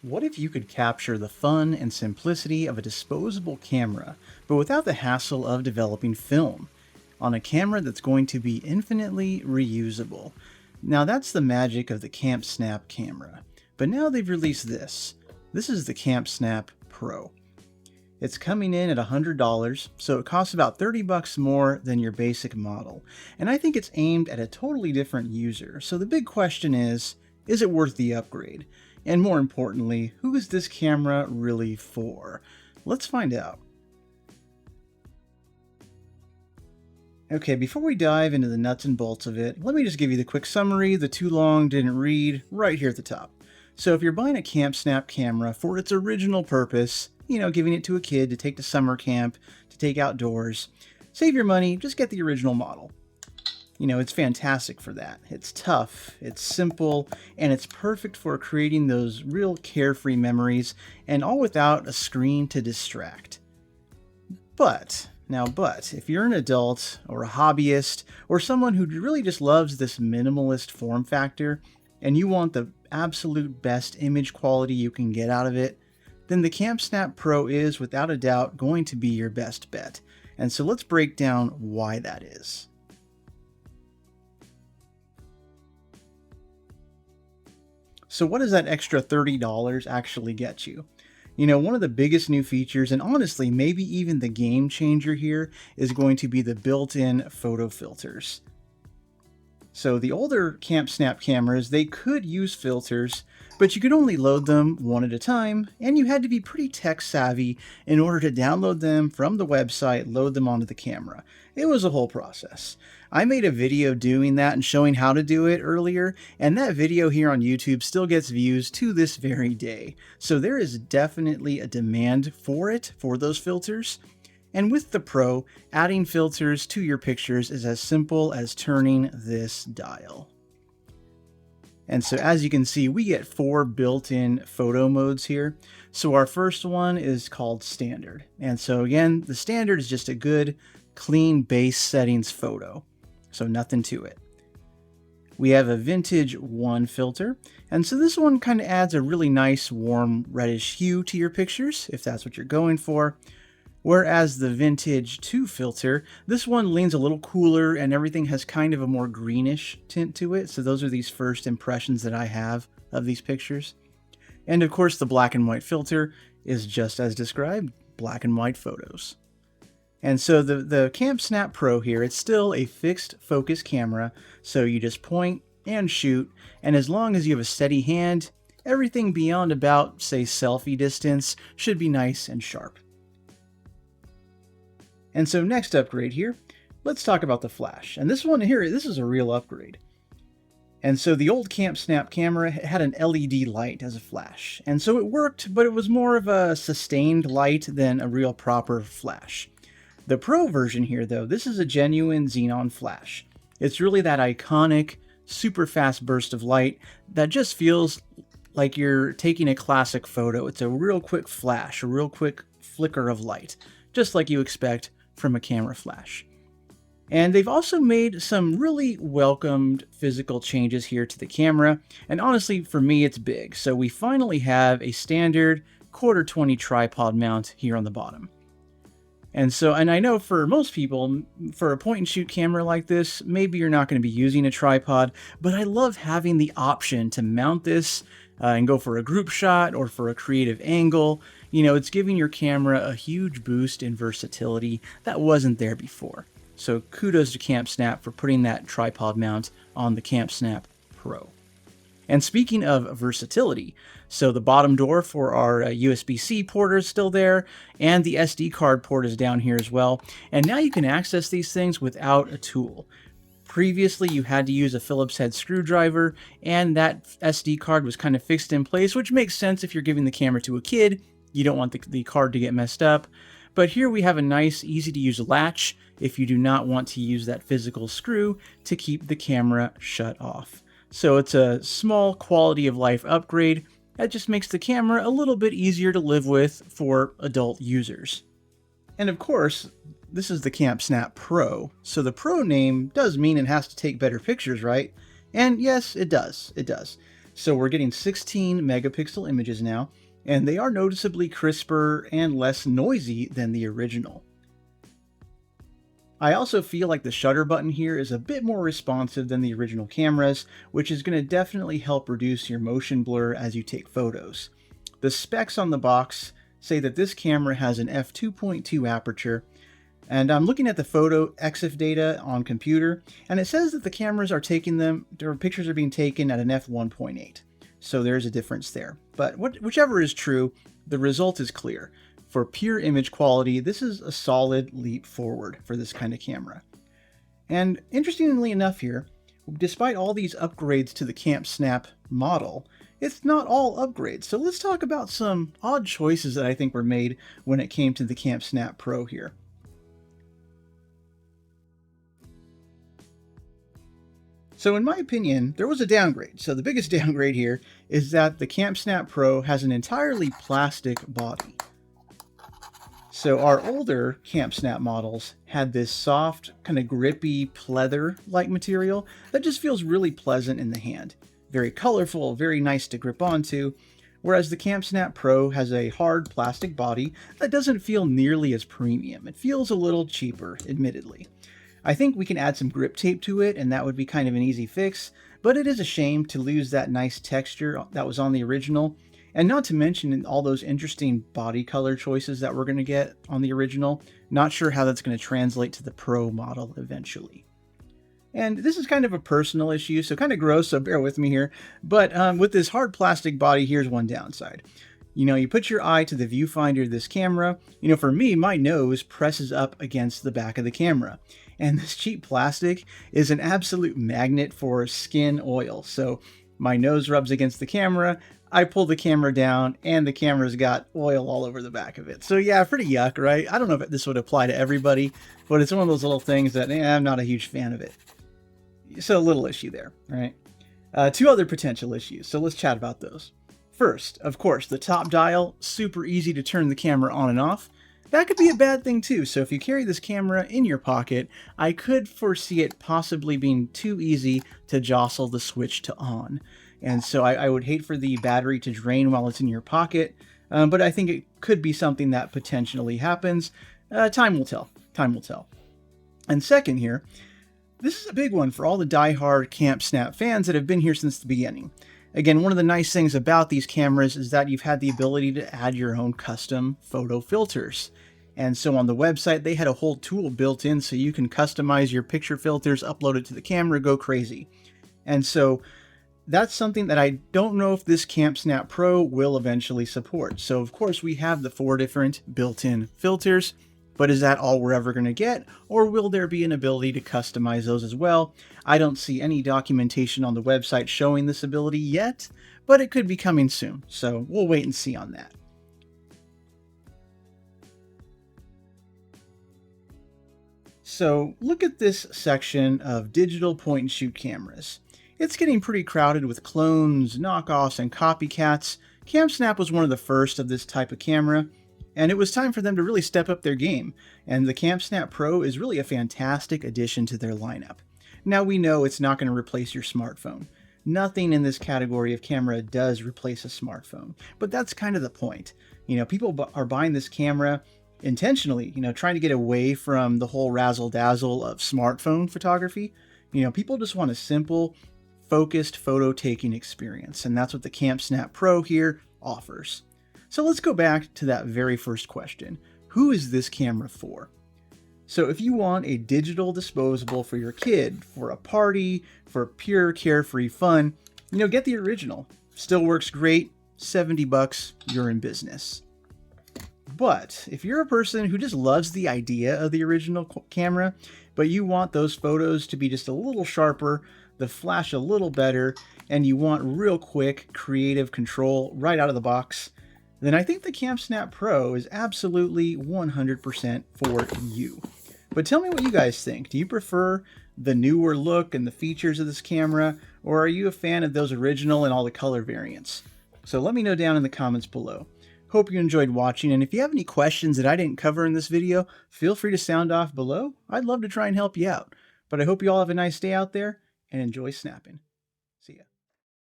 What if you could capture the fun and simplicity of a disposable camera, but without the hassle of developing film, on a camera that's going to be infinitely reusable? Now that's the magic of the Camp Snap camera. But now they've released this. This is the Camp Snap Pro. It's coming in at $100, so it costs about $30 more than your basic model. And I think it's aimed at a totally different user. So the big question is it worth the upgrade? And more importantly, who is this camera really for? Let's find out. Okay, before we dive into the nuts and bolts of it, let me just give you the quick summary, the too long didn't read, right here at the top. So if you're buying a Camp Snap camera for its original purpose, giving it to a kid to take to summer camp, to take outdoors, save your money, just get the original model. It's fantastic for that. It's tough, it's simple, and it's perfect for creating those real carefree memories, and all without a screen to distract. But, if you're an adult, or a hobbyist, or someone who really just loves this minimalist form factor, and you want the absolute best image quality you can get out of it, then the Camp Snap Pro is, without a doubt, going to be your best bet. And so let's break down why that is. So what does that extra $30 actually get you? One of the biggest new features, and honestly, maybe even the game changer here, is going to be the built-in photo filters. So the older Camp Snap cameras, they could use filters, but you could only load them one at a time, and you had to be pretty tech savvy in order to download them from the website, load them onto the camera. It was a whole process. I made a video doing that and showing how to do it earlier, and that video here on YouTube still gets views to this very day. So there is definitely a demand for it, for those filters. And with the Pro, adding filters to your pictures is as simple as turning this dial. And so as you can see, we get 4 built-in photo modes here. So our first one is called Standard. And so again, the Standard is just a good, clean base settings photo. So nothing to it. We have a Vintage 1 filter. And so this one kind of adds a really nice warm reddish hue to your pictures, if that's what you're going for. Whereas the Vintage 2 filter, this one leans a little cooler and everything has kind of a more greenish tint to it. So those are these first impressions that I have of these pictures. And of course the black and white filter is just as described, black and white photos. And so the Camp Snap Pro here, it's still a fixed focus camera. So you just point and shoot. And as long as you have a steady hand, everything beyond about, say, selfie distance should be nice and sharp. And so next upgrade here, let's talk about the flash. And this one here, this is a real upgrade. And so the old Camp Snap camera had an LED light as a flash. And so it worked, but it was more of a sustained light than a real proper flash. The Pro version here though, this is a genuine xenon flash. It's really that iconic, super fast burst of light that just feels like you're taking a classic photo. It's a real quick flash, a real quick flicker of light, just like you expect from a camera flash. And they've also made some really welcomed physical changes here to the camera, and honestly for me it's big. So we finally have a standard 1/4-20 tripod mount here on the bottom. And I know for most people, for a point and shoot camera like this, maybe you're not going to be using a tripod, but I love having the option to mount this and go for a group shot or for a creative angle. It's giving your camera a huge boost in versatility that wasn't there before. So kudos to Camp Snap for putting that tripod mount on the Camp Snap Pro. And speaking of versatility, so the bottom door for our USB-C port is still there, and the SD card port is down here as well. And now you can access these things without a tool. Previously, you had to use a Phillips head screwdriver, and that SD card was kind of fixed in place, which makes sense if you're giving the camera to a kid. You don't want the card to get messed up. But here we have a nice, easy-to-use latch if you do not want to use that physical screw to keep the camera shut off. So it's a small quality of life upgrade that just makes the camera a little bit easier to live with for adult users. And of course, this is the Camp Snap Pro, so the Pro name does mean it has to take better pictures, right? And yes, it does. So we're getting 16 megapixel images now, and they are noticeably crisper and less noisy than the original. I also feel like the shutter button here is a bit more responsive than the original cameras, which is going to definitely help reduce your motion blur as you take photos. The specs on the box say that this camera has an f2.2 aperture, and I'm looking at the photo EXIF data on computer, and it says that the cameras are taking them, or pictures are being taken at an f1.8. So there's a difference there. But whichever is true, the result is clear. For pure image quality, this is a solid leap forward for this kind of camera. And interestingly enough here, despite all these upgrades to the Camp Snap model, it's not all upgrades. So let's talk about some odd choices that I think were made when it came to the Camp Snap Pro here. So in my opinion, there was a downgrade. So the biggest downgrade here is that the Camp Snap Pro has an entirely plastic body. So our older Camp Snap models had this soft, kind of grippy, pleather-like material that just feels really pleasant in the hand. Very colorful, very nice to grip onto, whereas the Camp Snap Pro has a hard plastic body that doesn't feel nearly as premium. It feels a little cheaper, admittedly. I think we can add some grip tape to it, and that would be kind of an easy fix, but it is a shame to lose that nice texture that was on the original, and not to mention all those interesting body color choices that we're going to get on the original. Not sure how that's going to translate to the Pro model eventually. And this is kind of a personal issue, so kind of gross, so bear with me here. But with this hard plastic body, here's one downside. You put your eye to the viewfinder of this camera. For me, my nose presses up against the back of the camera. And this cheap plastic is an absolute magnet for skin oil. So my nose rubs against the camera, I pull the camera down, and the camera's got oil all over the back of it. So yeah, pretty yuck, right? I don't know if this would apply to everybody, but it's one of those little things that I'm not a huge fan of it. So a little issue there, right? Two other potential issues, so let's chat about those. First, of course, the top dial, super easy to turn the camera on and off. That could be a bad thing too, so if you carry this camera in your pocket, I could foresee it possibly being too easy to jostle the switch to on. And so I would hate for the battery to drain while it's in your pocket, but I think it could be something that potentially happens. Time will tell. Time will tell. And second here, this is a big one for all the die-hard Camp Snap fans that have been here since the beginning. Again, one of the nice things about these cameras is that you've had the ability to add your own custom photo filters. And so on the website, they had a whole tool built in so you can customize your picture filters, upload it to the camera, go crazy. And so that's something that I don't know if this Camp Snap Pro will eventually support. So of course we have the 4 different built-in filters, but is that all we're ever going to get? Or will there be an ability to customize those as well? I don't see any documentation on the website showing this ability yet, but it could be coming soon. So we'll wait and see on that. So look at this section of digital point-and-shoot cameras. It's getting pretty crowded with clones, knockoffs, and copycats. Camp Snap was one of the first of this type of camera, and it was time for them to really step up their game, and the Camp Snap Pro is really a fantastic addition to their lineup. Now we know it's not going to replace your smartphone. Nothing in this category of camera does replace a smartphone, but that's kind of the point. People are buying this camera intentionally, trying to get away from the whole razzle-dazzle of smartphone photography. People just want a simple, focused photo taking experience, and that's what the Camp Snap Pro here offers. So let's go back to that very first question. Who is this camera for? So if you want a digital disposable for your kid, for a party, for pure carefree fun, get the original. Still works great. $70, you're in business. But if you're a person who just loves the idea of the original camera, but you want those photos to be just a little sharper, the flash a little better, and you want real quick creative control right out of the box, then I think the Camp Snap Pro is absolutely 100% for you. But tell me what you guys think. Do you prefer the newer look and the features of this camera, or are you a fan of those original and all the color variants? So let me know down in the comments below. Hope you enjoyed watching, and if you have any questions that I didn't cover in this video, feel free to sound off below. I'd love to try and help you out. But I hope you all have a nice day out there, and enjoy snapping.